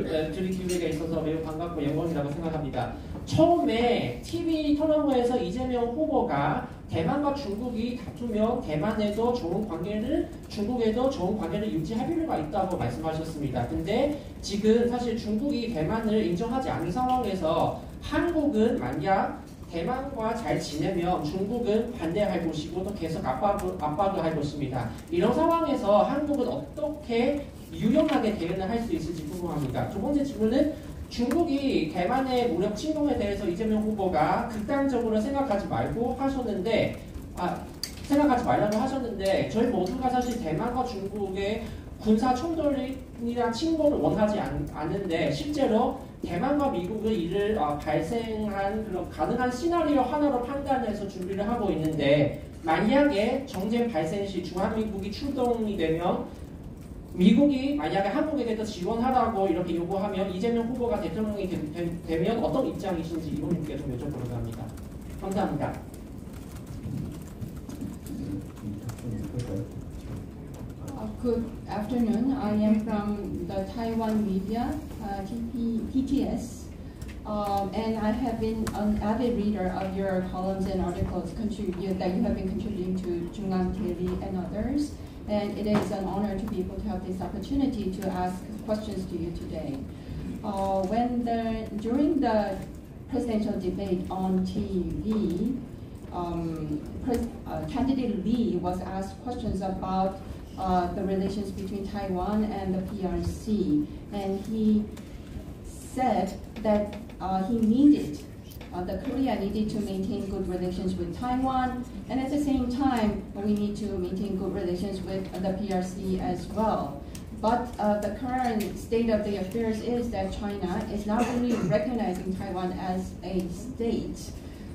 드릴 기회가 있어서 매우 반갑고 영광이라고 생각합니다. 처음에 TV 토론회에서 이재명 후보가 대만과 중국이 다투면 대만에도 좋은 관계를, 중국에도 좋은 관계를 유지할 필요가 있다고 말씀하셨습니다. 근데 지금 사실 중국이 대만을 인정하지 않는 상황에서 한국은 만약 대만과 잘 지내면 중국은 반대할 것이고 또 계속 압박을 할 것입니다. 이런 상황에서 한국은 어떻게 유연하게 대응을 할 수 있을지 궁금합니다. 두 번째 질문은 중국이 대만의 무력 침공에 대해서 이재명 후보가 극단적으로 생각하지 말라고 하셨는데 저희 모두가 사실 대만과 중국의 군사 충돌이나 침공을 원하지 않는데 실제로 대만과 미국은 이를 발생한 그런 가능한 시나리오 하나로 판단해서 준비를 하고 있는데 만약에 정쟁 발생 시 주한미국이 출동이 되면 미국이 만약에 한국에게도 지원하라고 이렇게 요구하면 이재명 후보가 대통령이 되면 어떤 입장이신지 이분님께 좀 여쭤보려고 합니다. 감사합니다. Good afternoon. I am from the Taiwan media, TTS, and I have been an avid reader of your columns and articles that you have been contributing to Jungang TV and others. And it is an honor to be able to have this opportunity to ask questions to you today. During the presidential debate on TV, candidate Lee was asked questions about the relations between Taiwan and the PRC, and he said that Korea needed to maintain good relations with Taiwan, and at the same time, we need to maintain good relations with the PRC as well. But the current state of the affairs is that China is not really recognizing Taiwan as a state.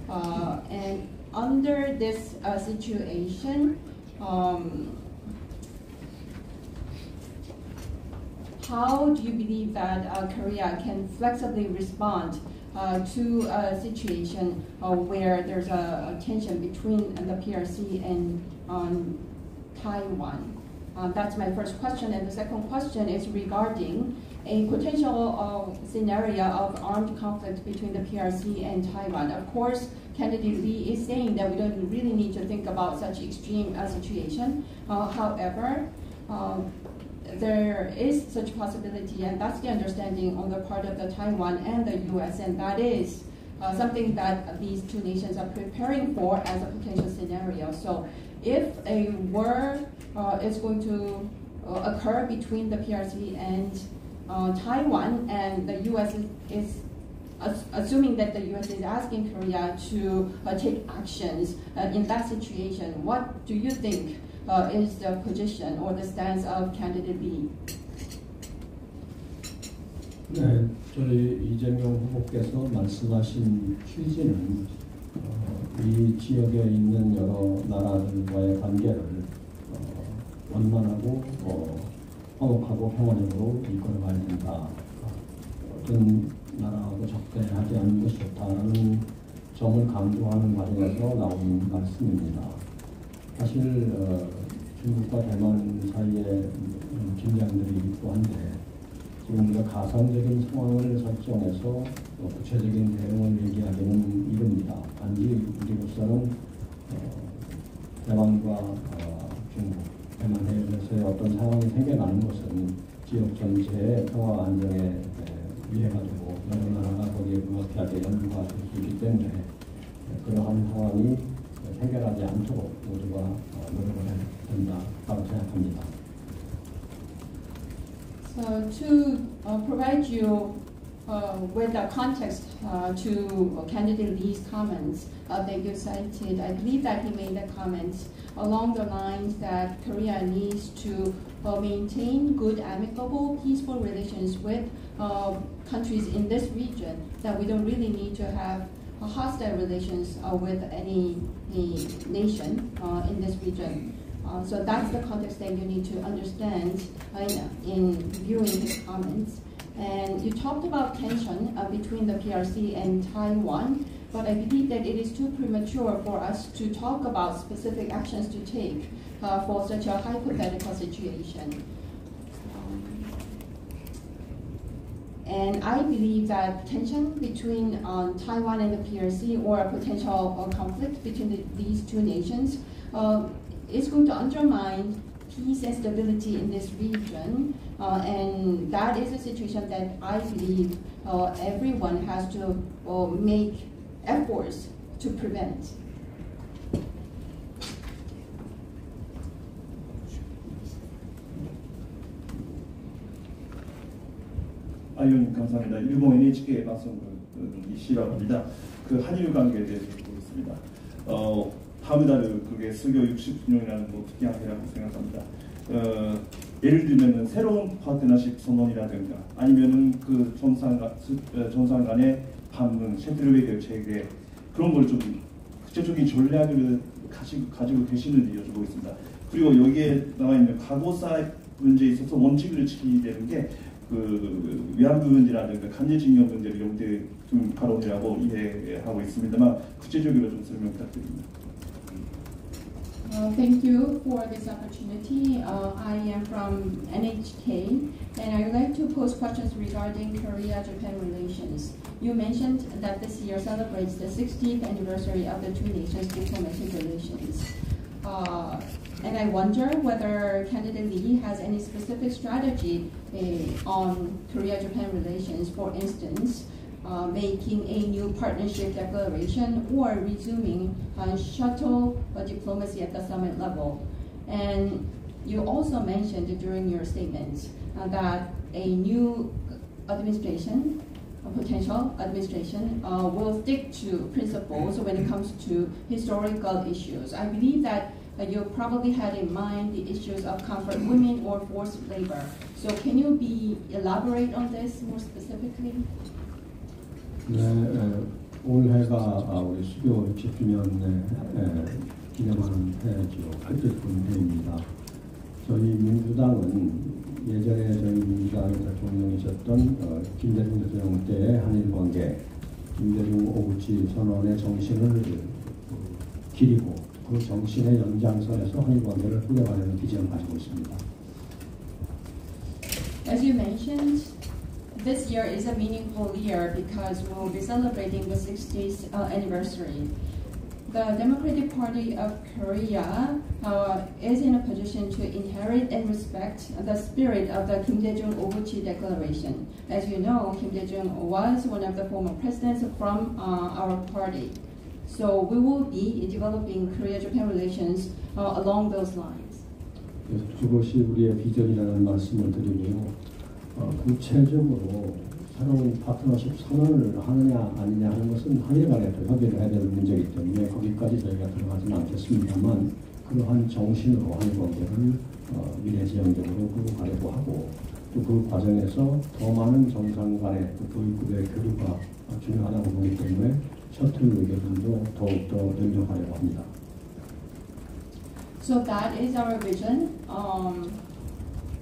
And under this situation, how do you believe that Korea can flexibly respond to a situation where there's a tension between the PRC and Taiwan? That's my first question. And the second question is regarding a potential scenario of armed conflict between the PRC and Taiwan. Of course, candidate Lee is saying that we don't really need to think about such extreme situation. However, there is such possibility, and that's the understanding on the part of the Taiwan and the U.S., and that is something that these two nations are preparing for as a potential scenario. So if a war is going to occur between the PRC and Taiwan, and the U.S. is assuming that the U.S. is asking Korea to take actions in that situation, what do you think is the position or the stance of candidate Lee? 네, 저희 이재명 후보께서 말씀하신 취지는 이 지역에 있는 여러 나라들과의 관계를 원만하고 화목하고 평화적으로 이끌어가야 된다. 어떤 나라하고 적대하지 않는 것이 좋다라는 점을 강조하는 과정에서 나온 말씀입니다. 사실 중국과 대만 사이에 긴장들이 있고 한데 지금 우리가 가상적인 상황을 설정해서 구체적인 대응을 얘기하기는 이릅니다. 단지 우리로서는 대만과 중국, 대만 해협에서의 어떤 상황이 생겨나는 것은 지역 전체의 평화 안정에 위해가 되고 여러 나라가 거기에 부합하게 연구가 될 수 있기 때문에 그러한 상황이 해결하지 않도록 모두가 노력을 해야 된다고 생각합니다. So to provide you with the context to candidate Lee's comments that you cited, I believe that he made the comments along the lines that Korea needs to maintain good, amicable, peaceful relations with countries in this region, that we don't really need to have hostile relations with any nation in this region. So that's the context that you need to understand in viewing his comments. And you talked about tension between the PRC and Taiwan, but I believe that it is too premature for us to talk about specific actions to take for such a hypothetical situation. And I believe that tension between Taiwan and the PRC, or a potential conflict between these two nations, is going to undermine peace and stability in this region. And that is a situation that I believe everyone has to make efforts to prevent. 의원님 감사합니다. 일본 NHK 방송 이씨라고 합니다. 그 한일 관계에 대해서 보고 있습니다. 다음 달에 그게 수교 60주년이라는 뭐 특이한 해라고 생각합니다. 예를 들면은 새로운 파트너십 선언이라든가 아니면은 그 정상 간의 방문, 셰틀웨이 체계 그런 걸 좀 구체적인 전략을 가지고 계시는지 여쭤보겠습니다. 그리고 여기에 나와 있는 과거사 문제에 있어서 원칙을 지키게 되는 게 그 위안부 문제라든가 강제징용 문제를 염두에 둔 발언이라고 이해하고 있습니다만 구체적으로 좀 설명 부탁드립니다. Thank you for this opportunity. I am from NHK, and I would like to pose questions regarding Korea-Japan relations. You mentioned that this year celebrates the 60th anniversary of the two nations' diplomatic relations. And I wonder whether candidate Lee has any specific strategy on Korea-Japan relations, for instance, making a new partnership declaration or resuming shuttle diplomacy at the summit level. And you also mentioned during your statement that a new administration, a potential administration, will stick to principles when it comes to historical issues. I believe that you probably had in mind the issues of comfort women or forced labor. So can you elaborate on this more specifically? 네, 올해가 우리 수교 60주년에 기념하는 해죠. 뜻깊은 해입니다. 저희 민주당은 예전에 저희 민주당의 대통령이셨던 김대중 대통령 때의 한일관계, 김대중 오부치 선언의 정신을 기리고 그 정신의 연장선에서 한일관계를 꾸려가려는 비전을 가지고 있습니다. As you mentioned, this year is a meaningful year because we will be celebrating the 60th anniversary. The Democratic Party of Korea is in a position to inherit and respect the spirit of the Kim Dae-jung-Obuchi Declaration. As you know, Kim Dae-jung was one of the former presidents from our party. So we will be developing Korea-Japan relations along those lines. 그것이 우리의 비전이라는 말씀을 드리고요. 구체적으로 새로운 파트너십 선언을 하느냐 아니냐 하는 것은 한일 간에 또 협의를 해야 될 문제이기 때문에 거기까지 저희가 들어가지는 않겠습니다만 그러한 정신으로 한일 관계를 미래지향적으로 끌고 가려고 하고 또 그 과정에서 더 많은 정상 간의 교육급의 교류가 중요하다고 보기 때문에 셔틀 외교도 더욱더 능력하려고 합니다. So that is our vision.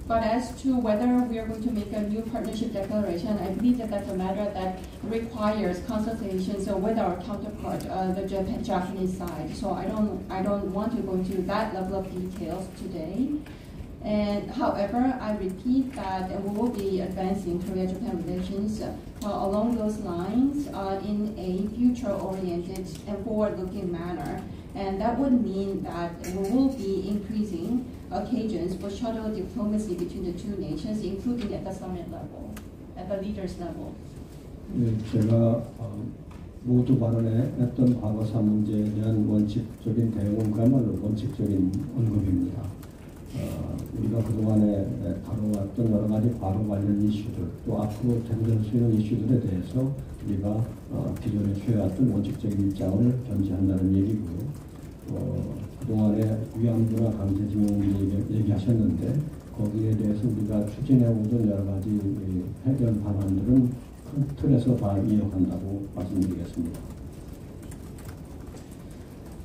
But as to whether we are going to make a new partnership declaration, I believe that that's a matter that requires consultations with our counterpart, the Japanese side. So I don't want to go into that level of details today. And however, I repeat that we will be advancing Korea-Japan relations along those lines in a future-oriented and forward-looking manner. And that would mean that we will be increasing occasions for shuttle diplomacy between the two nations, including at the summit level, at the leaders level. 네, 제가 모두 발언했던 과거사 문제에 대한 원칙적인 대응은 그야말로 원칙적인 언급입니다. 우리가 그동안에 다뤄왔던 여러 가지 과거 관련 이슈들, 또 앞으로 대두될 수 있는 이슈들에 대해서 우리가 기존에 취해왔던 원칙적인 입장을 견지한다는 얘기고요. 그동안에 위안부나 강제징용 문제 얘기하셨는데 거기에 대해서 우리가 추진해오던 여러 가지 해결 방안들은 큰 틀에서 다 이어간다고 말씀드리겠습니다.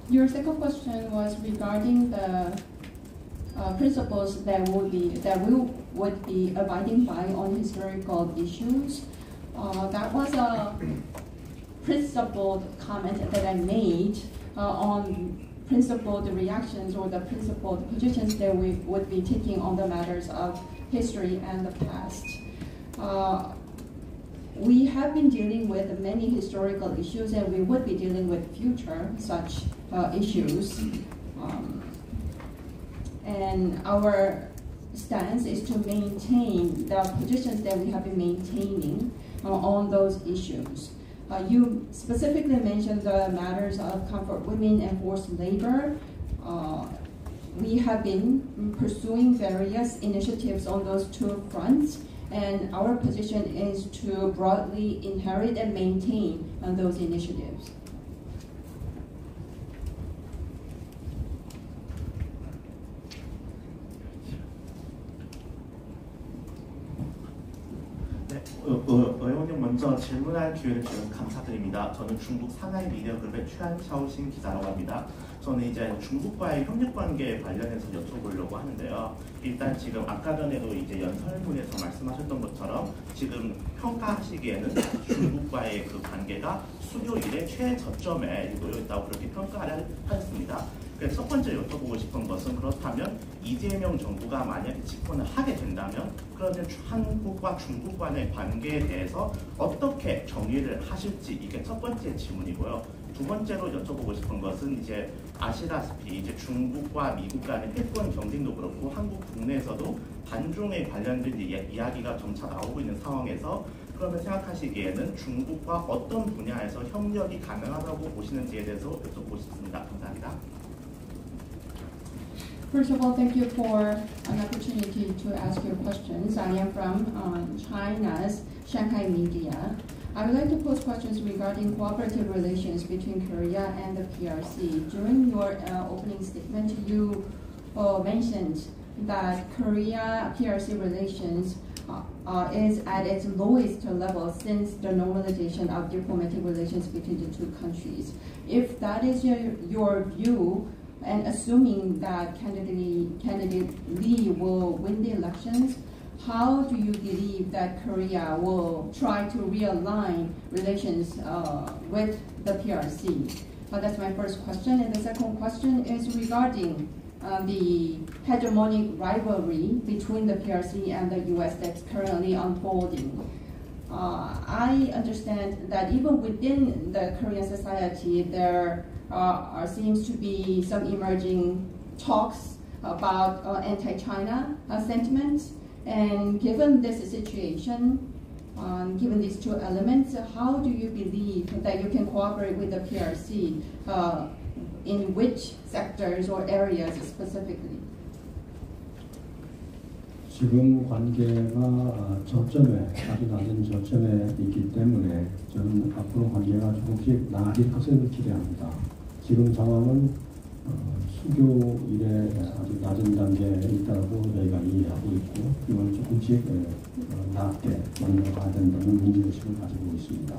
Your second question was regarding the principles that we would be abiding by on historical issues. That was a principled comment that I made on principled reactions or the principled positions that we would be taking on the matters of history and the past. we have been dealing with many historical issues, and we would be dealing with future such issues. And our stance is to maintain the positions that we have been maintaining on those issues. You specifically mentioned the matters of comfort women and forced labor. We have been pursuing various initiatives on those two fronts, and our position is to broadly inherit and maintain those initiatives. 의원님 먼저 질문할 기회를 주셔서 감사드립니다. 저는 중국 상하이 미디어그룹의 최한샤오신 기자라고 합니다. 저는 이제 중국과의 협력 관계에 관련해서 여쭤보려고 하는데요. 일단 지금 아까 전에도 이제 연설문에서 말씀하셨던 것처럼 지금 평가하시기에는 중국과의 그 관계가 수교 이래 최저점에 놓여 있다고 그렇게 평가를 하셨습니다. 그래서 첫 번째 여쭤보고 싶은 것은 그렇다면 이재명 정부가 만약에 집권을 하게 된다면 그러면 한국과 중국 간의 관계에 대해서 어떻게 정의를 하실지 이게 첫 번째 질문이고요. 두 번째로 여쭤보고 싶은 것은 이제 아시다시피 이제 중국과 미국 간의 패권 경쟁도 그렇고 한국 국내에서도 반중에 관련된 이야기가 점차 나오고 있는 상황에서 그러면 생각하시기에는 중국과 어떤 분야에서 협력이 가능하다고 보시는지에 대해서 여쭤보고 싶습니다. 감사합니다. First of all, thank you for an opportunity to ask your questions. I am from China's Shanghai Media. I would like to pose questions regarding cooperative relations between Korea and the PRC. During your opening statement, you mentioned that Korea-PRC relations is at its lowest level since the normalization of diplomatic relations between the two countries. If that is your view, and assuming that candidate Lee will win the elections, how do you believe that Korea will try to realign relations with the PRC? That's my first question. And the second question is regarding the hegemonic rivalry between the PRC and the US that's currently unfolding. I understand that even within the Korean society, there seems to be some emerging talks about anti-China sentiments. And given this situation, given these two elements, how do you believe that you can cooperate with the PRC in which sectors or areas specifically? 지금 관계가 저점에, 아주 낮은 저점에 있기 때문에 저는 앞으로 관계가 조금씩 나아질 것을 기대합니다. 지금 상황은 수교 이래 아주 낮은 단계에 있다고 저희가 이해하고 있고 이걸 조금씩 낮게 만들어가야 된다는 인지의식을 가지고 있습니다.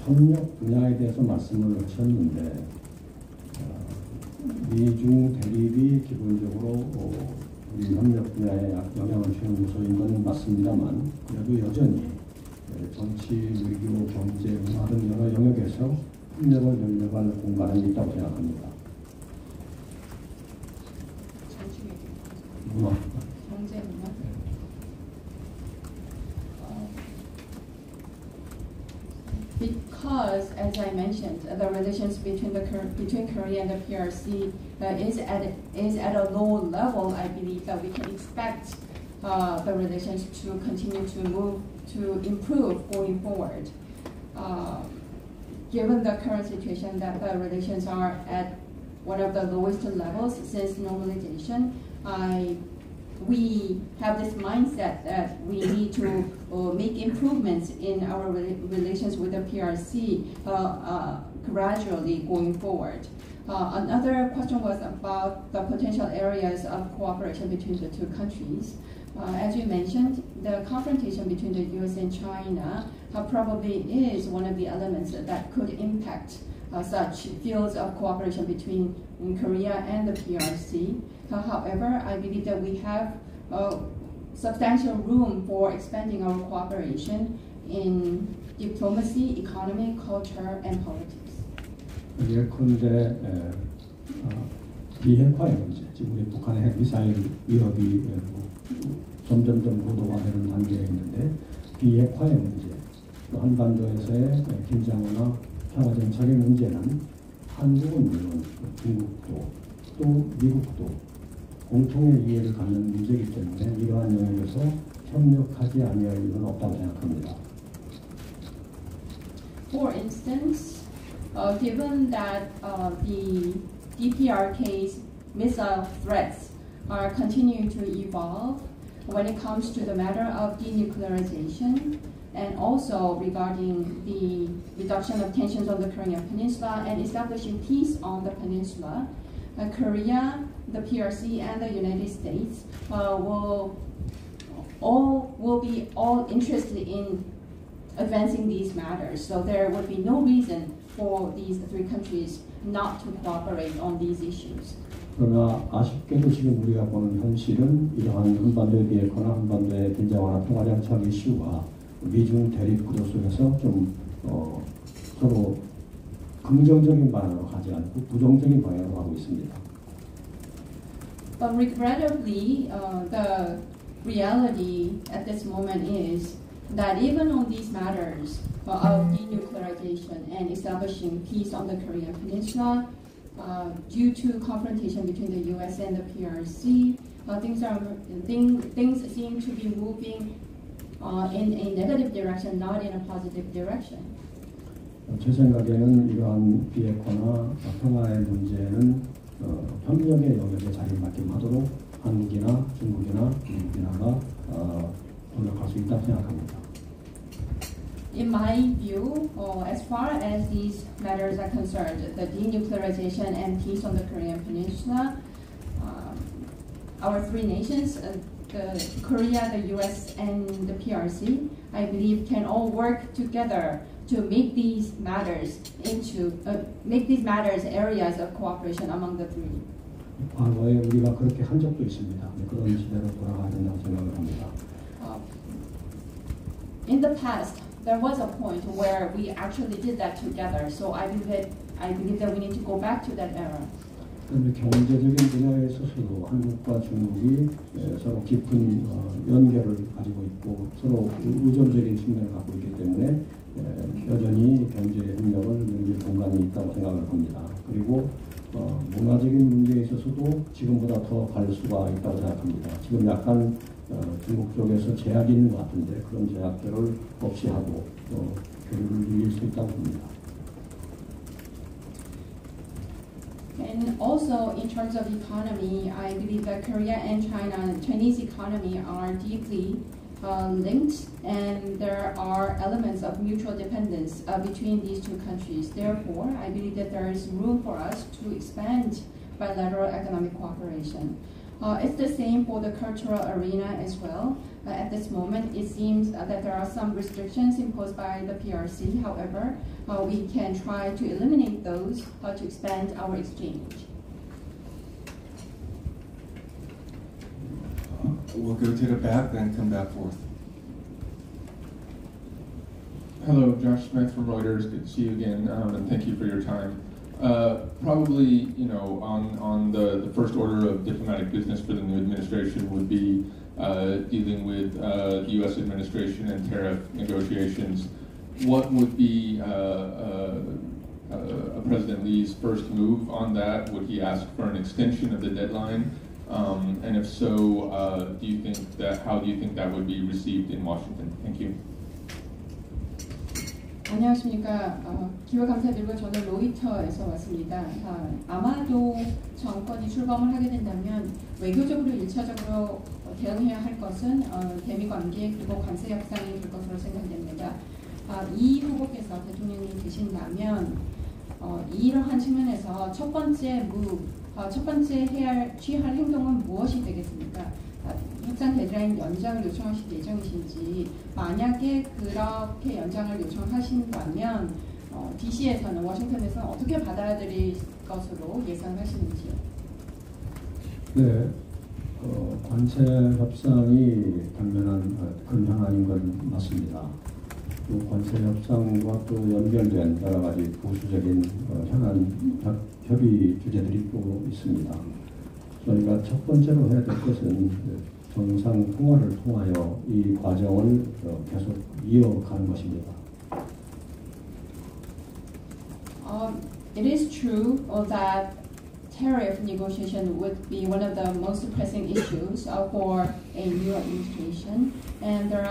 협력 분야에 대해서 말씀을 하셨는데 미중 대립이 기본적으로 우리 협력 분야에 영향을 주는 요소인 건 맞습니다만 그래도 여전히 정치, 외교, 경제, 문화 등 여러 영역에서 협력을 연결할 공간이 있다고 생각합니다. 문화. 경제, 문화. Because, as I mentioned, the relations between Korea and the PRC is at a low level. I believe that we can expect the relations to continue to improve going forward. Given the current situation that the relations are at one of the lowest levels since normalization, we have this mindset that we need to make improvements in our relations with the PRC gradually going forward. Another question was about the potential areas of cooperation between the two countries. As you mentioned, the confrontation between the US and China probably is one of the elements that could impact such fields of cooperation between Korea and the PRC. However, I believe that we have substantial room for expanding our cooperation in diplomacy, economy, culture, and politics. 예컨대 비핵화의 문제, 지금 우리 북한의 핵미사일 위협이 점점점 고도화되는 단계에 있는데 비핵화의 문제, 또 한반도에서의 긴장화나 평화 정착의 문제는 한국은 물론 중국도 또 미국도 공통의 이해를 갖는 문제이기 때문에 이러한 영역에서 협력하지 아니할 이유는 없다고 생각합니다. For instance, given that the DPRK's missile threats are continuing to evolve when it comes to the matter of denuclearization, and also regarding the reduction of tensions on the Korean Peninsula and establishing peace on the peninsula, Korea, the PRC, and the United States will be all interested in advancing these matters. So there would be no reason for these three countries not to cooperate on these issues. 그러나 아쉽게도 지금 우리가 보는 현실은 이러한 한반도의 비핵화나 한반도의 긴장화나 평화정착 이슈가 미중 대립 구도 속에서 좀 서로 긍정적인 방향으로 가지 않고 부정적인 방향으로 가고 있습니다. But regrettably, the reality at this moment is that even on these matters of denuclearization and establishing peace on the Korean Peninsula, due to confrontation between the U.S. and the PRC, things seem to be moving in a negative direction, not in a positive direction. 제 생각에는 이러한 비핵화나 평화의 문제는 협력의 영역에 자리맡김하도록 한국이나 중국이나 미국이나가 노력할 수 있다고 생각합니다. In my view, as far as these matters are concerned, the denuclearization and peace on the Korean Peninsula, our three nations, Korea, the U.S., and the PRC, I believe can all work together to make these matters areas of cooperation among the three. 과거에 우리가 그렇게 한 적도 있습니다. 그런 시대로 돌아가야 된다고 생각을 합니다. In the past, there was a point where we actually did that together. So I believe that we need to go back to that era. 그런데 경제적인 분야에 있어서도 한국과 중국이 서로 깊은 연결을 가지고 있고 서로 의존적인 측면을 갖고 있기 때문에 여전히 경제 협력을 늘릴 공간이 있다고 생각을 합니다. 그리고 문화적인 문제에 있어서도 지금보다 더 갈 수가 있다고 생각합니다. 지금 약간 중국 쪽에서 제약이 있는 것 같은데 그런 제약들을 없이 하고 교류를 이길 수 있다고 봅니다. And also in terms of economy, I believe that Korea and Chinese economy are deeply linked, and there are elements of mutual dependence between these two countries. Therefore, I believe that there is room for us to expand bilateral economic cooperation. It's the same for the cultural arena as well. At this moment, it seems that there are some restrictions imposed by the PRC. However, we can try to eliminate those to expand our exchange. We'll go to the back, then come back forth. Hello, Josh Smith from Reuters. Good to see you again, and thank you for your time. Probably, on the first order of diplomatic business for the new administration would be dealing with the U.S. administration and tariff negotiations. What would be President Lee's first move on that? Would he ask for an extension of the deadline? And if so, how do you think that would be received in Washington? Thank you. 안녕하십니까. 기회 감사드리고 저는 로이터에서 왔습니다. 아마도 정권이 출범을 하게 된다면 외교적으로 1차적으로 대응해야 할 것은 대미 관계 그리고 관세 협상이 될 것으로 생각됩니다. 이 후보께서 대통령이 되신다면 이러한 측면에서 첫 번째 취할 행동은 무엇이 되겠습니까? 협상 데드라인 연장을 요청하실 예정이신지, 만약에 그렇게 연장을 요청하신다면 DC에서는 워싱턴에서는 어떻게 받아들일 것으로 예상하시는지요? 네, 관세 협상이 당면한 큰 현안인 건 맞습니다. 또 관세 협상과 또 연결된 여러 가지 보수적인 현안 협의 주제들이 또 있습니다. 저희가 첫 번째로 해야 될 것은 정상 통화를 통하여 이 과정을 계속 이어가는 것입니다. It is true that tariff negotiation would be one of the most pressing issues for a new administration, and there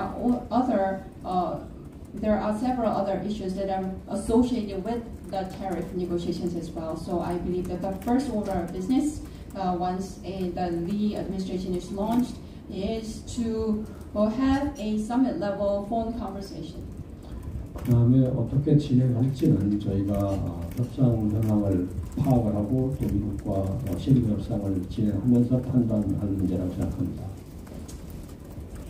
are several other issues that are associated with the tariff negotiations as well. So I believe that the first order of business, once the Lee administration is launched, is to have a summit-level phone conversation. 다음에 어떻게 진행할지는 저희가 협상 현황을 파악을 하고 또 미국과 실무 협상을 진행하면서 판단할 문제라고 생각합니다.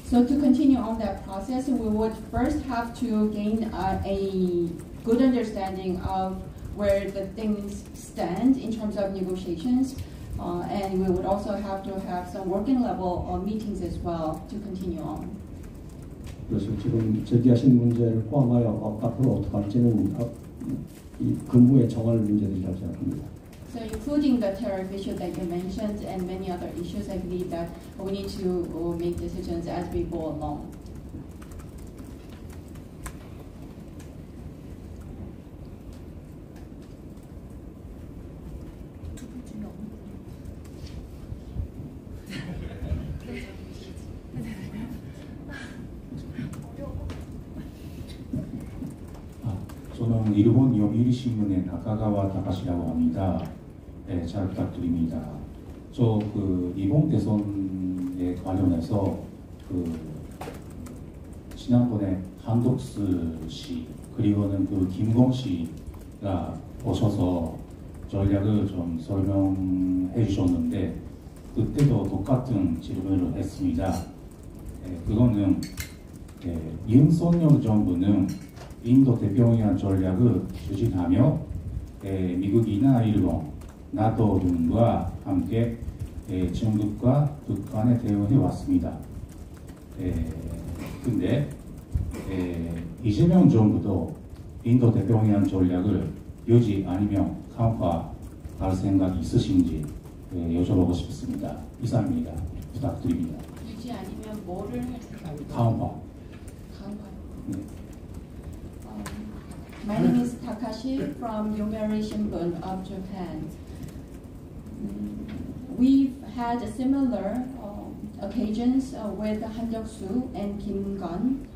So to continue on that process, we would first have to gain a good understanding of where the things stand in terms of negotiations, and we would also have to have some working level meetings as well to continue on. 그래서 지금 제기하신 문제를 포함하여 앞으로 어떻게 할지는 이 근무에 정할 문제들이라고 생각합니다. So including the tariff issue that you mentioned and many other issues, I believe that we need to make decisions as we go along. 저는 일본 요미우리 신문의 나카가와 타카시라고 합니다. 네, 잘 부탁드립니다. 저 이번 대선에 관련해서 지난번에 한덕수 씨 그리고는 김건 씨가 오셔서 전략을 좀 설명해 주셨는데 그때도 똑같은 질문을 했습니다. 그거는 윤석열 정부는 인도 태평양 전략을 추진하며 미국이나 일본, 나토 등과 함께 중국과 북한에 대응해 왔습니다. 근데 이재명 정부도 인도 태평양 전략을 유지 아니면 강화할 생각이 있으신지 여쭤보고 싶습니다. 이상입니다. 부탁드립니다. 유지 아니면 뭐를 강화. 네. My name is Takashi from Yomiuri Shimbun of Japan. We've had similar occasions with Han Deok-soo and Kim Gun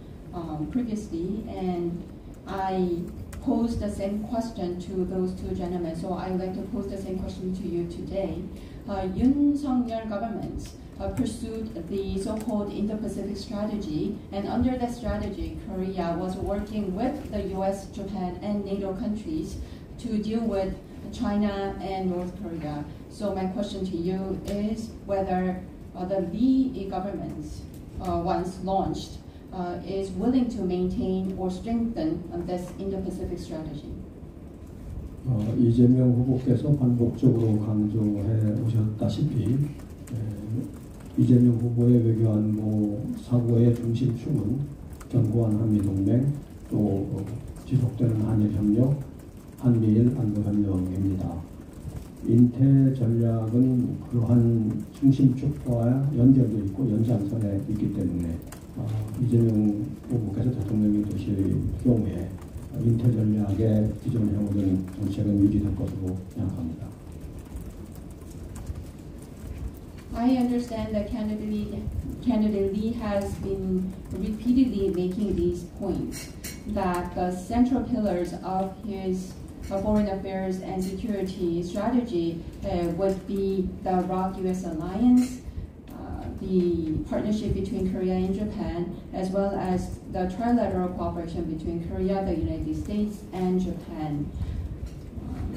previously, and I posed the same question to those two gentlemen. So I would like to pose the same question to you today. Yoon Suk-yeol government pursued the so-called Indo-Pacific strategy, and under that strategy, Korea was working with the US, Japan, and NATO countries to deal with China and North Korea. So my question to you is whether the Lee government, once launched, is willing to maintain or strengthen this Indo-Pacific strategy. 이재명 후보께서 반복적으로 강조해 오셨다시피 이재명 후보의 외교 안보 사고의 중심축은 견고한 한미동맹 또 지속되는 한일협력, 한미일 안보협력입니다. 인태 전략은 그러한 중심축과 연결되어 있고 연장선에 있기 때문에 이재명 후보께서 대통령이 되실 경우에 인태 전략의 기존에 해오던 정책은 유지될 것으로 생각합니다. I understand that candidate Lee has been repeatedly making these points, that the central pillars of his foreign affairs and security strategy would be the ROK-US alliance, the partnership between Korea and Japan, as well as the trilateral cooperation between Korea, the United States, and Japan.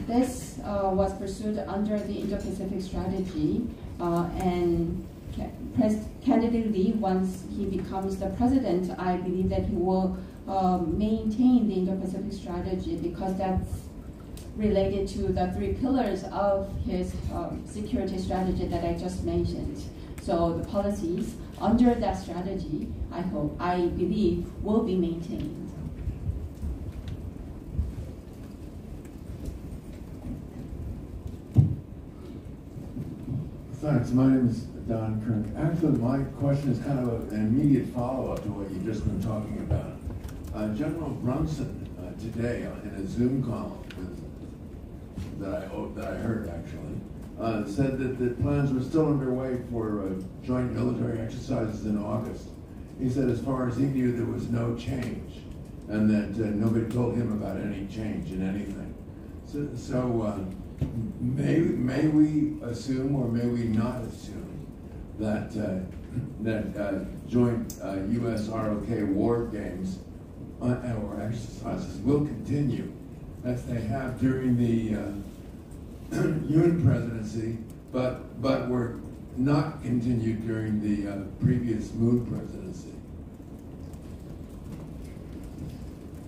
This was pursued under the Indo-Pacific strategy, and candidate Lee, once he becomes the president, I believe that he will maintain the Indo-Pacific strategy because that's related to the three pillars of his security strategy that I just mentioned. So the policies under that strategy, I believe, will be maintained. Thanks. My name is Don Kirk. Actually, my question is kind of an immediate follow-up to what you've just been talking about. General Brunson today in a Zoom call that I heard actually said that the plans were still underway for joint military exercises in August. He said as far as he knew there was no change, and that nobody told him about any change in anything. So may we assume or may we not assume that joint U.S. ROK war games or exercises will continue as they have during the Yoon presidency, but were not continued during the previous Moon presidency?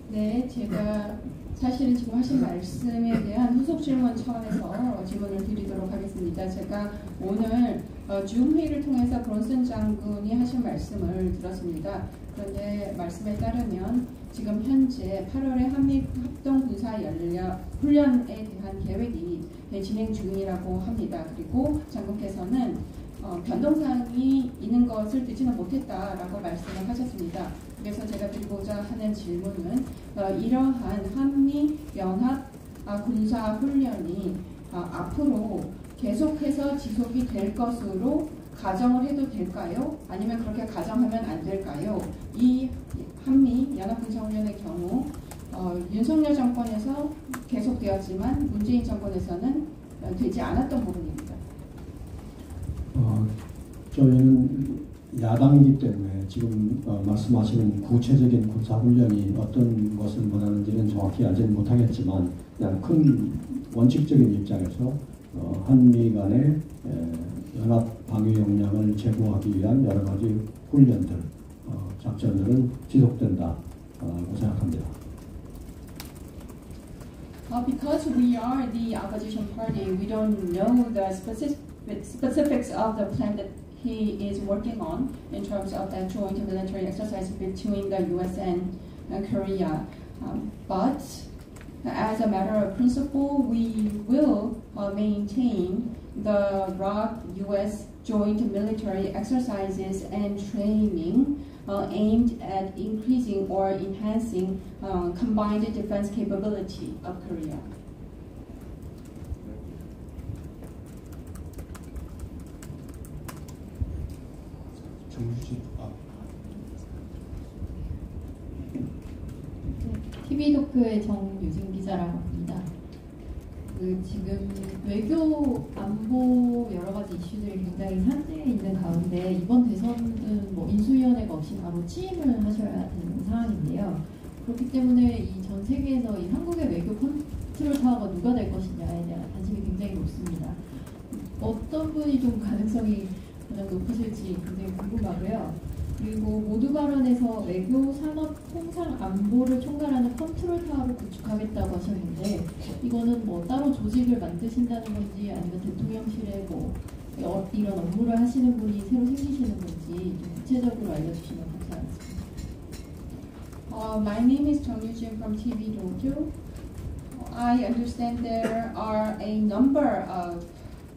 네, 제가 사실은 지금 하신 말씀에 대한 후속 질문 차원에서 질문을 드리도록 하겠습니다. 제가 오늘 줌 회의를 통해서 브론슨 장군이 하신 말씀을 들었습니다. 그런데 말씀에 따르면 지금 현재 8월에 한미 합동 군사 훈련에 대한 계획이 진행 중이라고 합니다. 그리고 장군께서는 변동사항이 있는 것을 듣지는 못했다라고 말씀을 하셨습니다. 그래서 제가 드리고자 하는 질문은 이러한 한미 연합 군사 훈련이 앞으로 계속해서 지속이 될 것으로 가정을 해도 될까요? 아니면 그렇게 가정하면 안 될까요? 이 한미 연합 군사 훈련의 경우 윤석열 정권에서 계속되었지만 문재인 정권에서는 되지 않았던 부분입니다. 저희는 야당이기 때문에 지금 말씀하시는 구체적인 군사훈련이 어떤 것을 원하는지는 정확히 알지는 못하겠지만 그냥 큰 원칙적인 입장에서 한미 간의 연합 방위 역량을 제고하기 위한 여러 가지 훈련들, 작전들은 지속된다고 생각합니다. Because we are the opposition party, we don't know the specifics of the plan that he is working on in terms of that joint military exercise between the U.S. and Korea. But as a matter of principle, we will maintain the ROK-U.S. joint military exercises and training aimed at increasing or enhancing combined defense capability of Korea. TV토크의 정유진 기자라고 합니다. 지금 외교 안보 여러 가지 이슈들이 굉장히 산재해 있는 가운데 이번 대선은 인수위원회가 없이 바로 취임을 하셔야 되는 상황인데요. 그렇기 때문에 이 전 세계에서 이 한국의 외교 컨트롤 타워가 누가 될 것이냐에 대한 관심이 굉장히 높습니다. 어떤 분이 좀 가능성이 가장 높으실지 굉장히 궁금하고요. 그리고 모두 발언에서 외교, 산업, 통상, 안보를 총괄하는 컨트롤 타워를 구축하겠다고 하셨는데 이거는 따로 조직을 만드신다는 건지 아니면 대통령실에 이런 업무를 하시는 분이 새로 생기시는 건지 좀 구체적으로 알려주시면 감사하겠습니다. My name is Jung Yoo-jin from TV Tokyo. I understand there are a number of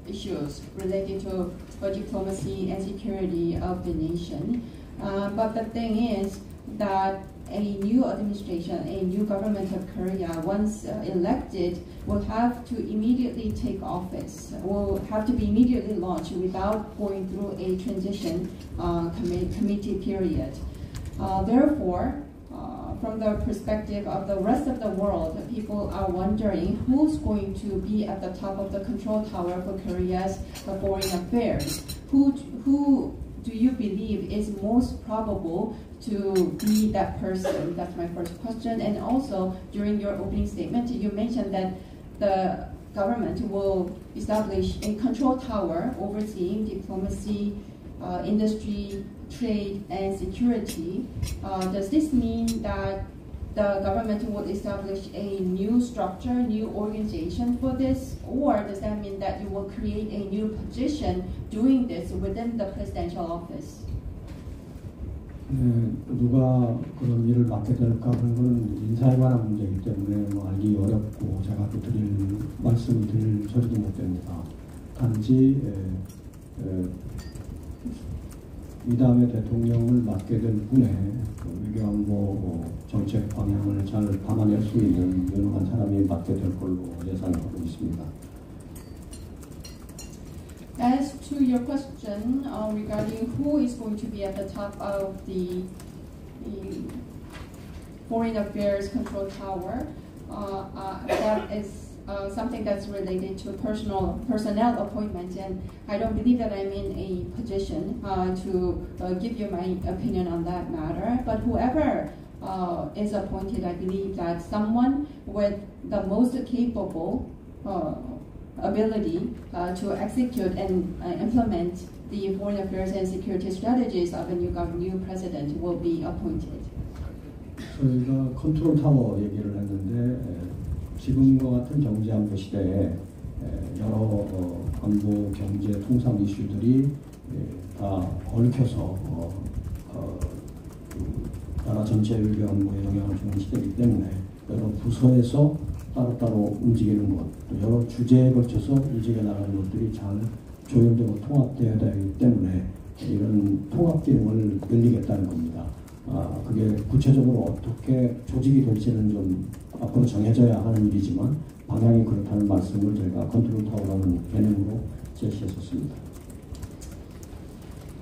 issues related to diplomacy and security of the nation. But the thing is that a new administration, a new government of Korea, once elected, will have to immediately take office, will have to be immediately launched without going through a transition committee period. Therefore, from the perspective of the rest of the world, people are wondering who's going to be at the top of the control tower for Korea's foreign affairs. Who do you believe is most probable to be that person? That's my first question. And also, during your opening statement, you mentioned that the government will establish a control tower overseeing diplomacy, industry, trade, and security. Does this mean that the government will establish a new structure, new organization for this? Or does that mean that you will create a new position doing this within the presidential office? 누가 그런 일을 맡게 될까 하는 건 인사에 관한 문제이기 때문에 알기 어렵고 제가 또 말씀을 드릴 처지도 못 됩니다. 단지 이 다음에 대통령을 맡게 될 분의 외교안보 정책 방향을 잘 담아낼 수 있는 유능한 사람이 맡게 될 걸로 예상하고 있습니다. As to your question regarding who is going to be at the top of the Foreign Affairs Control Tower, that is something that's related to personnel appointments, and I don't believe that I'm in a position to give you my opinion on that matter. But whoever is appointed, I believe that someone with the most capable ability to execute and implement the foreign affairs and security strategies of a new president will be appointed. 저희가 컨트롤 타워 얘기를 했는데 지금과 같은 경제안보 시대에 여러 안보, 경제, 통상 이슈들이 다 얽혀서 나라 전체 외교안보에 영향을 주는 시대이기 때문에 여러 부서에서 따로따로 움직이는 것, 또 여러 주제에 걸쳐서 움직여 나가는 것들이 잘 조율되고 통합되어야 되기 때문에 이런 통합 기능을 늘리겠다는 겁니다. 그게 구체적으로 어떻게 조직이 될지는 좀 앞으로 정해져야 하는 일이지만 방향이 그렇다는 말씀을 저희가 컨트롤 타워라는 개념으로 제시했었습니다.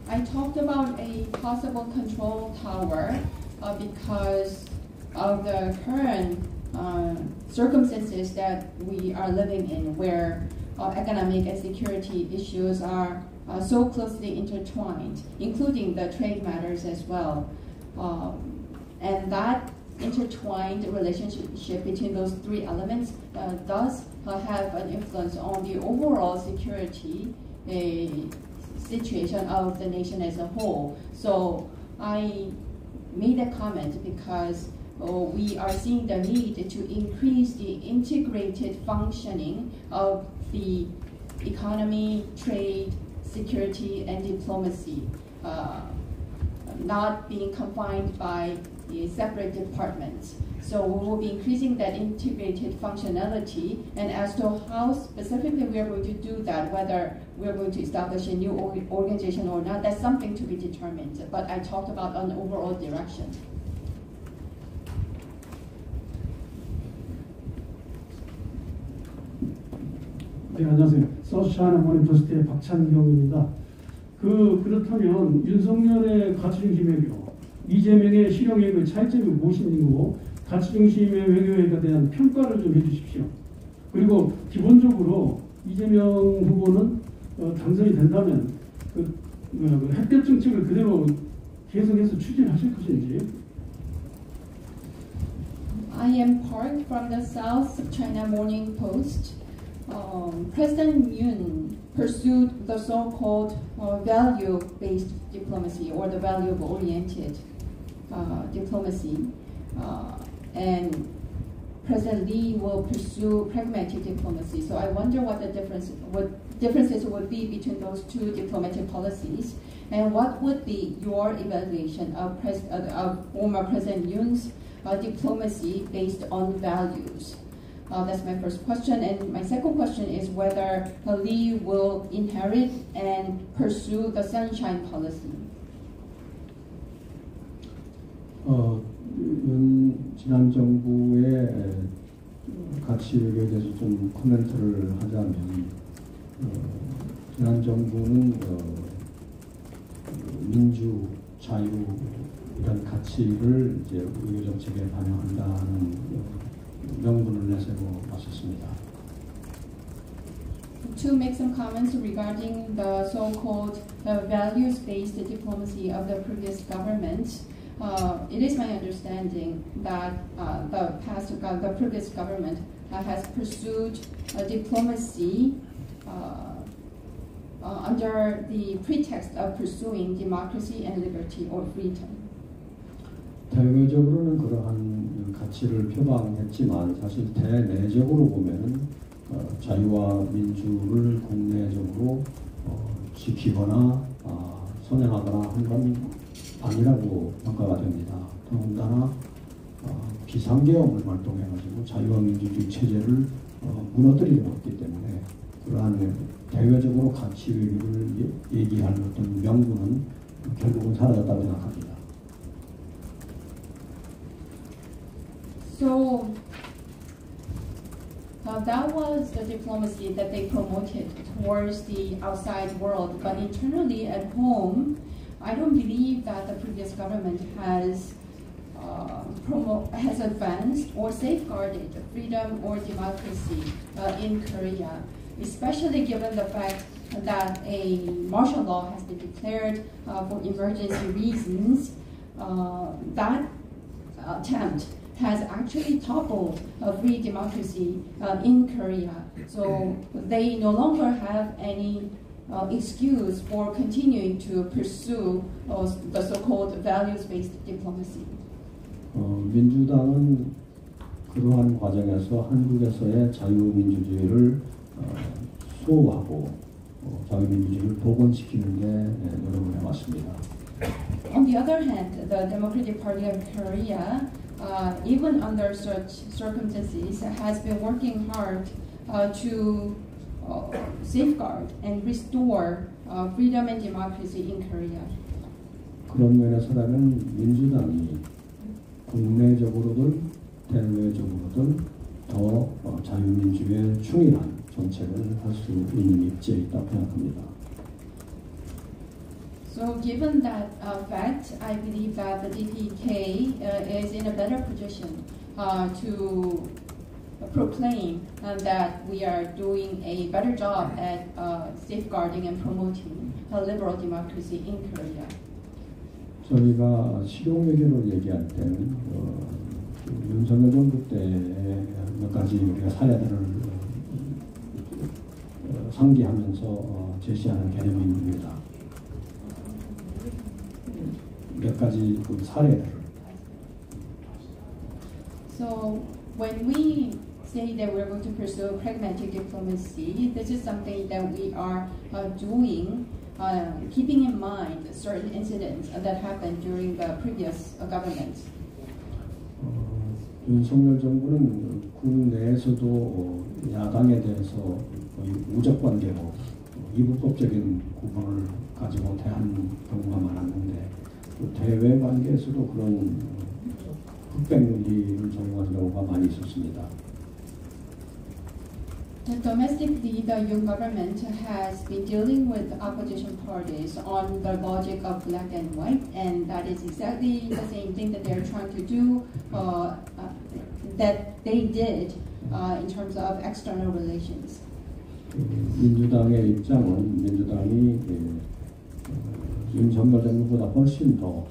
I talked about a possible control tower because of the current circumstances that we are living in, where economic and security issues are so closely intertwined, including the trade matters as well. And that intertwined relationship between those three elements does have an influence on the overall security situation of the nation as a whole. So I made a comment because we are seeing the need to increase the integrated functioning of the economy, trade, security, and diplomacy, not being confined by separate departments. So we will be increasing that integrated functionality, and as to how specifically we are going to do that, whether we are going to establish a new organization or not, that's something to be determined. But I talked about an overall direction. 네, 안녕하세요. 서치하나 모닝포스트의 박찬경입니다. 그렇다면 윤석열의 가치중심 외교, 이재명의 실용 외교의 차이점이 무엇인고 가치중심의 외교에 대한 평가를 좀 해주십시오. 그리고 기본적으로 이재명 후보는 당선이 된다면 햇볕 정책을 그대로 계속해서 추진하실 것인지. I am Park from the South China Morning Post. President Yoon pursued the so-called value-based diplomacy or the value-oriented diplomacy, and President Lee will pursue pragmatic diplomacy. So I wonder what differences would be between those two diplomatic policies, and what would be your evaluation of former President Yoon's diplomacy based on values? That's my first question. And my second question is whether Lee will inherit and pursue the sunshine policy. 지난 정부의 가치 외교에 대해서 좀 코멘트를 하자면, 지난 정부는 민주, 자유 이런 가치를 이제 외교 정책에 반영한다는 명분을 내세워 왔었습니다. To make some comments regarding the so-called values-based diplomacy of the previous government, it is my understanding that the previous government has pursued diplomacy under the pretext of pursuing democracy and liberty or freedom. 대외적으로는 그러한 가치를 표방했지만 사실 대내적으로 보면은 자유와 민주를 국내적으로 지키거나 선행하거나 한 건 아니라고 평가가 됩니다. 더군다나 비상계엄을 발동해가지고 자유와 민주주의 체제를 무너뜨리려 했기 때문에 그러한 대외적으로 가치 외교를 얘기하는 어떤 명분은 결국은 사라졌다고 생각합니다. So that was the diplomacy that they promoted towards the outside world, but internally at home, I don't believe that the previous government has advanced or safeguarded freedom or democracy in Korea, especially given the fact that a martial law has been declared for emergency reasons. That attempt has actually toppled free democracy in Korea. So they no longer have any excuse for continuing to pursue the so-called values-based diplomacy. 민주당은 그러한 과정에서 한국에서의 자유민주주의를 수호하고 자유민주주의를 복원시키는 데 노력을 해왔습니다. On the other hand, the Democratic Party of Korea, even under such circumstances, has been working hard to safeguard and restore freedom and democracy in Korea. 그런 면에서라면 민주당이 국내적으로든 대외적으로든 더 자유민주주의에 충실한 정책을 할 수 있는 입지에 있다고 생각합니다. So given that fact, I believe that the DPK is in a better position to proclaim that we are doing a better job at safeguarding and promoting a liberal democracy in Korea. 저희가 실용외교를 얘기할 때는 윤석열 정부 때 몇 가지 우리가 사례들을 상기하면서 제시하는 개념입니다. 몇 가지 그 사례들을. So when we say that we're going to pursue pragmatic diplomacy, this is something that we are doing, keeping in mind certain incidents that happened during the previous government. 윤석열 정부는 국내에서도 야당에 대해서 거의 우적 관계로 이불법적인 구분을 가지고 대한 경우가 많았는데 또 대외 관계에서도 그런 흑백 논리를 적용하는 경우가 많이 있었습니다. Domestically, the Yoon government has been dealing with opposition parties on the logic of black and white, and that is exactly the same thing that they're trying to do, that they did in terms of external relations. 민주당의 입장은 민주당이 윤석열 정부보다 훨씬 더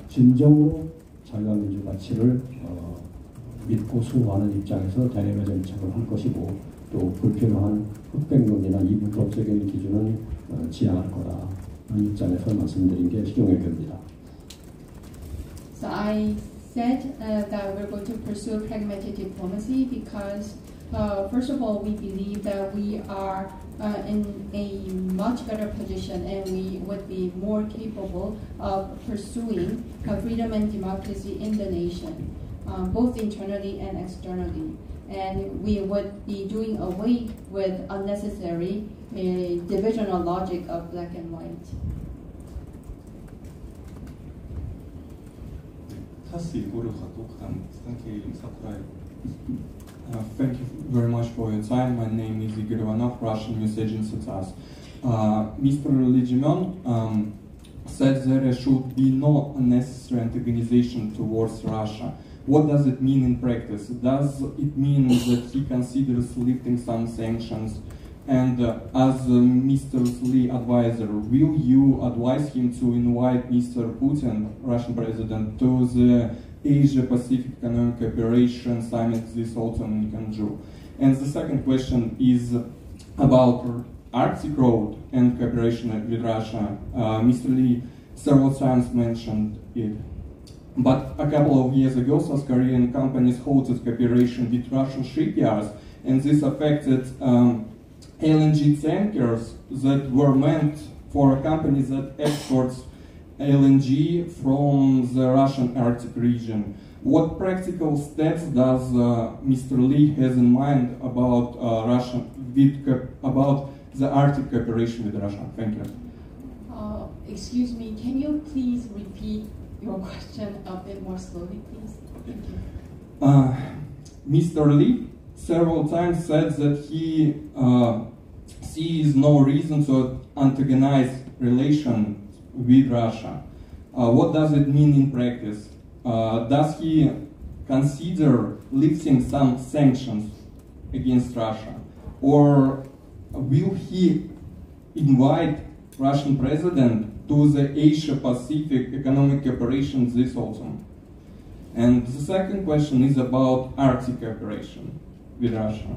진정으로 자유와 민주 가치를 믿고 수호하는 입장에서 대내외 정책을 할 것이고 또 불필요한 흑백론이나 이불법적인 기준은 지양할 거다. 그런 입장에서 말씀드린 게 실용외교입니다. So I said that we're going to pursue pragmatic diplomacy because, first of all, we believe that we are in a much better position and we would be more capable of pursuing freedom and democracy in the nation, both internally and externally. And we would be doing away with unnecessary divisional logic of black and white. Thank you very much for your time. My name is Igor Ivanov, Russian news agency TASS. Mr. Lee Jae-myung said there should be no unnecessary antagonization towards Russia. What does it mean in practice? Does it mean that he considers lifting some sanctions? And as Mr. Lee advisor, will you advise him to invite Mr. Putin, Russian president, to the Asia-Pacific Economic Cooperation Summit this autumn in Gwangju? And the second question is about Arctic Road and cooperation with Russia. Mr. Lee several times mentioned it. But a couple of years ago, South Korean companies halted cooperation with Russian shipyards, and this affected LNG tankers that were meant for companies that exports LNG from the Russian Arctic region. What practical steps does Mr. Lee has in mind about about the Arctic cooperation with Russia? Thank you. Excuse me, can you please repeat your question a bit more slowly, please? Thank you. Mr. Lee several times said that he sees no reason to antagonize relations with Russia. What does it mean in practice? Does he consider lifting some sanctions against Russia? Or will he invite Russian president to the Asia-Pacific Economic Cooperation this autumn? And the second question is about Arctic cooperation with Russia.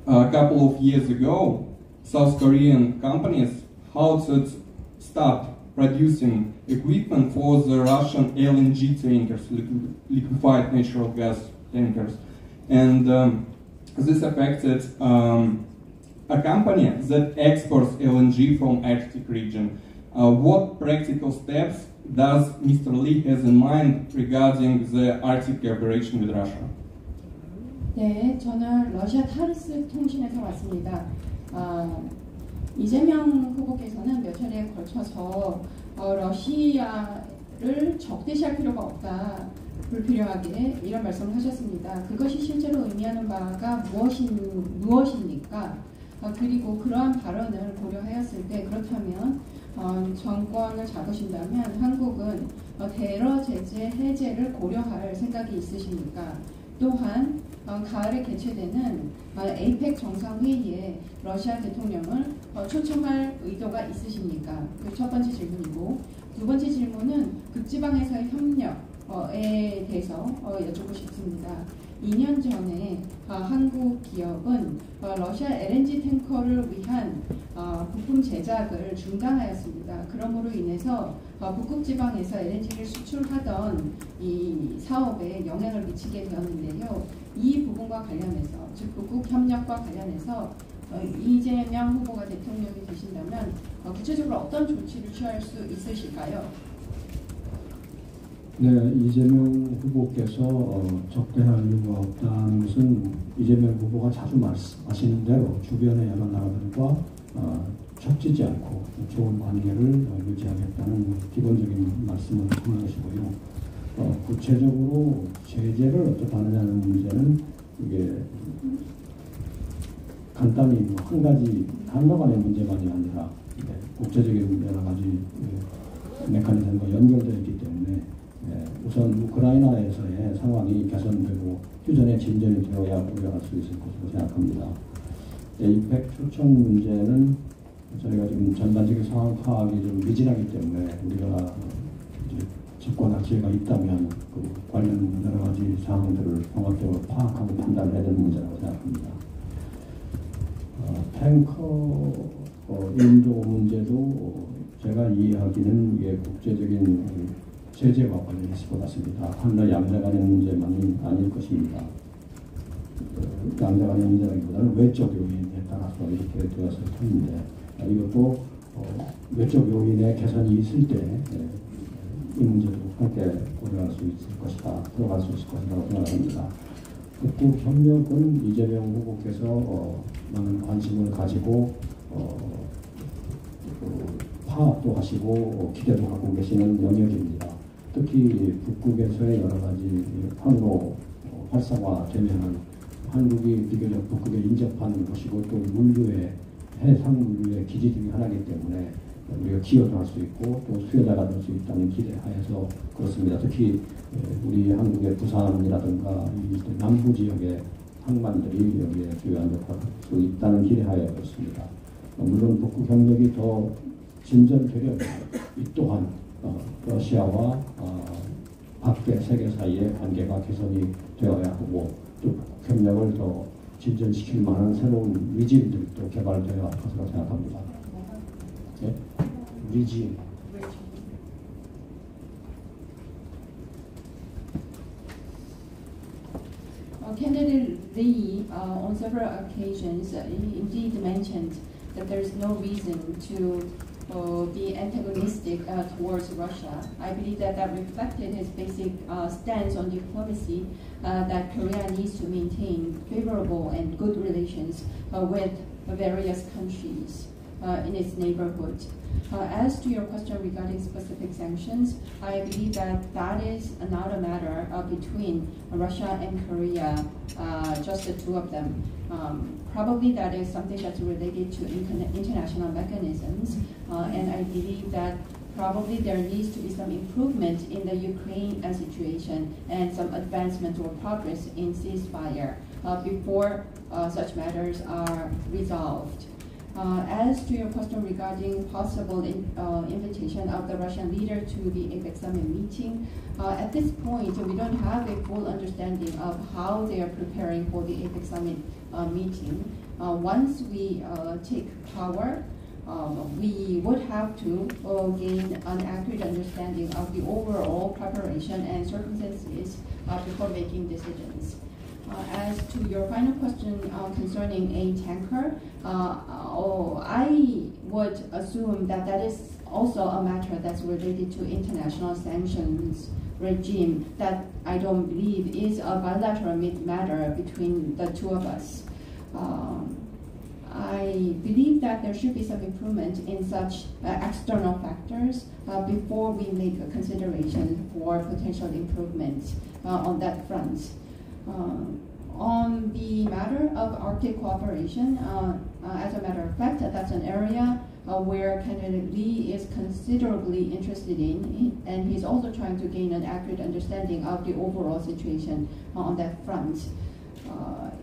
A couple of years ago, South Korean companies halted, stopped producing equipment for the Russian LNG tankers, liquefied natural gas tankers. And this affected a company that exports LNG from Arctic region. What practical steps does Mr. Lee has in mind regarding the Arctic cooperation with Russia? 네, 저는 러시아 타르스 통신에서 왔습니다. 이재명 후보께서는 몇 차례에 걸쳐서 러시아를 적대시할 필요가 없다, 불필요하게 이런 말씀을 하셨습니다. 그것이 실제로 의미하는 바가 무엇입니까? 그리고 그러한 발언을 고려하였을 때 그렇다면 정권을 잡으신다면 한국은 테러 제재 해제를 고려할 생각이 있으십니까? 또한 가을에 개최되는 APEC 정상회의에 러시아 대통령을 초청할 의도가 있으십니까? 그 첫 번째 질문이고, 두 번째 질문은 극지방에서의 협력에 대해서 여쭙고 싶습니다. 2년 전에 한국 기업은 러시아 LNG 탱커를 위한 부품 제작을 중단하였습니다. 그러므로 인해서 북극 지방에서 LNG를 수출하던 이 사업에 영향을 미치게 되었는데요. 이 부분과 관련해서, 즉 북극 협력과 관련해서 이재명 후보가 대통령이 되신다면 구체적으로 어떤 조치를 취할 수 있으실까요? 네, 이재명 후보께서 적대할 이유가 없다는 것은 이재명 후보가 자주 말씀하시는 대로 주변의 여러 나라들과 척지지 않고 좋은 관계를 유지하겠다는 기본적인 말씀을 하는 것이고요. 구체적으로 제재를 어떻게 하느냐는 문제는 이게 간단히 한 가지 한나간의 문제만이 아니라 국제적인 여러 가지 메커니즘과 연결되어 있기 때문에 우선 우크라이나에서의 상황이 개선되고 휴전에 진전이 되어야 우려할 수 있을 것으로 생각합니다. APEC 초청 문제는 저희가 지금 전반적인 상황 파악이 좀 미진하기 때문에 우리가 집권할 기회가 있다면 그 관련 여러 가지 사항들을 종합적으로 파악하고 판단해야 되는 문제라고 생각합니다. 탱커 인도 문제도 제가 이해하기는 이게 국제적인 제재와 관련해서 것 같습니다. 한러 양자 간의 문제만이 아닐 것입니다. 양자 간의 문제라기보다는 외적 요인에 따라서 이렇게 되었을 텐데 이것도 외적 요인의 개선이 있을 때 이 문제도 함께 고려할 수 있을 것이다, 들어갈 수 있을 것이라고 생각합니다. 북극 협력은 이재명 후보께서 많은 관심을 가지고 파악도 하시고 기대도 하고 계시는 영역입니다. 특히 북극에서의 여러 가지 항로 활성화되면 한국이 비교적 북극에 인접한 곳이고 또 물류의 해상 물류의 기지 중에 하나이기 때문에 우리가 기여도 할 수 있고 또 수혜자가 될 수 있다는 기대하여서 그렇습니다. 특히 우리 한국의 부산이라든가 남부 지역의 항만들이 여기에 주요한역할 수 있다는 기대하여 그렇습니다. 물론 북극 협력이 더 진전되려면 이 또한 러시아와 밖의 세계 사이의 관계가 개선이 되어야 하고 또 협력을 더 진전시킬 만한 새로운 위진들도 개발되어야 할 것으로 생각합니다. 네? 위진. Candidate Lee, on several occasions, indeed mentioned that there is no reason to be antagonistic towards Russia. I believe that that reflected his basic stance on diplomacy, that Korea needs to maintain favorable and good relations with various countries in its neighborhood. As to your question regarding specific sanctions, I believe that that is not a matter between Russia and Korea, just the two of them. Probably that is something that's related to international mechanisms, and I believe that probably there needs to be some improvement in the Ukraine situation and some advancement or progress in ceasefire before such matters are resolved. As to your question regarding possible invitation of the Russian leader to the APEC summit meeting, at this point we don't have a full understanding of how they are preparing for the APEC summit meeting. Once we take power, we would have to gain an accurate understanding of the overall preparation and circumstances before making decisions. As to your final question concerning a tanker, I would assume that that is also a matter that's related to international sanctions regime that I don't believe is a bilateral matter between the two of us. I believe that there should be some improvement in such external factors before we make a consideration for potential improvements on that front. On the matter of Arctic cooperation, as a matter of fact, that's an area where candidate Lee is considerably interested in, and he's also trying to gain an accurate understanding of the overall situation on that front.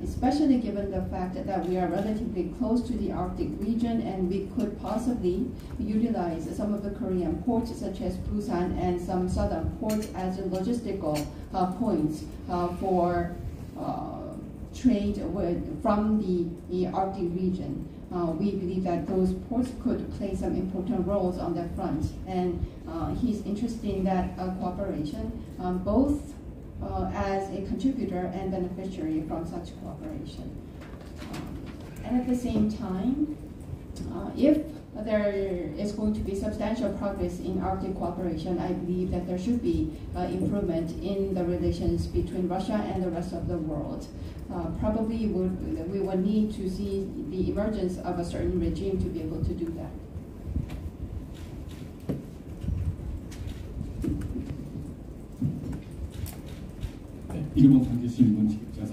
Especially given the fact that we are relatively close to the Arctic region and we could possibly utilize some of the Korean ports such as Busan and some southern ports as logistical points for trade from the Arctic region. We believe that those ports could play some important roles on that front, and he's interested in that cooperation, both as a contributor and beneficiary from such cooperation. And at the same time, if there is going to be substantial progress in Arctic cooperation, I believe that there should be improvement in the relations between Russia and the rest of the world. Probably we would need to see the emergence of a certain regime to be able to do that. 일본 단계신문 기자